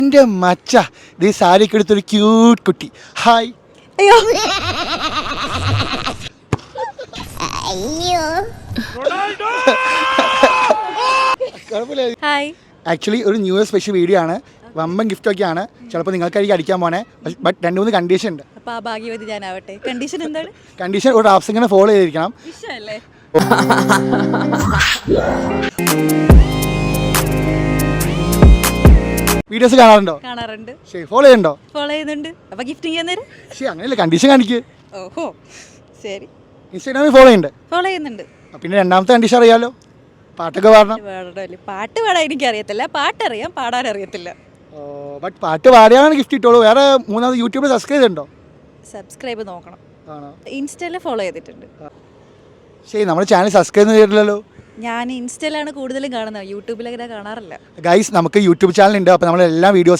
എൻ്റെ മച്ച ഇത് സാരിയൊക്കെ എടുത്തൊരു ക്യൂട്ട് കുട്ടി. ഹായ്. അയ്യോ ഹായ്. ആക്ച്വലി ഒരു ന്യൂ ഇയർ സ്പെഷ്യൽ വീഡിയോ ആണ്. വമ്പൻ ഗിഫ്റ്റൊക്കെയാണ്. ചിലപ്പോൾ നിങ്ങൾക്കായിരിക്കും അടിക്കാൻ പോണേ. ബട്ട് 2-3 കണ്ടീഷൻ ഉണ്ട്. അപ്പോൾ ആ ഭാഗ്യവതി ഞാനാവട്ടെ. കണ്ടീഷൻ എന്താണ്? കണ്ടീഷൻ ഒരു ആപ്സിങ്ങനെ ഫോളോ ചെയ്തിരിക്കണം. ഇഷ്ടമല്ലേ? വീഡിയോസ് കാണാറുണ്ടോ? കാണാറുണ്ട്. ശരി, ഫോളോ ചെയ്യുന്നുണ്ടോ? ഫോളോ ചെയ്യുന്നുണ്ട്. അപ്പോൾ ഗിഫ്റ്റ് ചെയ്യാൻ നേരം ശരി, അങ്ങനെയല്ല, കണ്ടീഷൻ കാണിക്ക്. ഓഹോ ശരി. ഇൻസ്റ്റാഗ്രാമിൽ ഫോളോ ചെയ്യുന്നുണ്ട്. ഫോളോ ചെയ്യുന്നുണ്ട്. പിന്നെ രണ്ടാമത്തെ കണ്ടീഷൻ അറിയാലോ, പാട്ടൊക്കെ പാടണം. പാടല്ലേ? പാട്ട് പാടാൻ എനിക്കറിയത്തില്ല. പാട്ടറിയാം, പാടാൻ അറിയത്തില്ല. ബട്ട് പാട്ട് പാടിയാണ് ഗിഫ്റ്റ് കിട്ടുള്ളൂ. വേറെ മൂന്നാമത് യൂട്യൂബിൽ സബ്സ്ക്രൈബ് ചെയ്തിട്ടുണ്ടോ? സബ്സ്ക്രൈബ് നോക്കണം. ആണോ? ഇൻസ്റ്റയിൽ ഫോളോ ചെയ്തിട്ടുണ്ട്. ശരി, നമ്മുടെ ചാനൽ സബ്സ്ക്രൈബ് ചെയ്തിട്ടില്ലല്ലോ. ഞാൻ ഇൻസ്റ്റയിലാണ് കൂടുതലും കാണുന്നത്, യൂട്യൂബിലങ്ങനെ കാണാറില്ല. ഗൈസ്, നമുക്ക് യൂട്യൂബ് ചാനൽ ഉണ്ട്. അപ്പോൾ നമ്മൾ എല്ലാ വീഡിയോസ്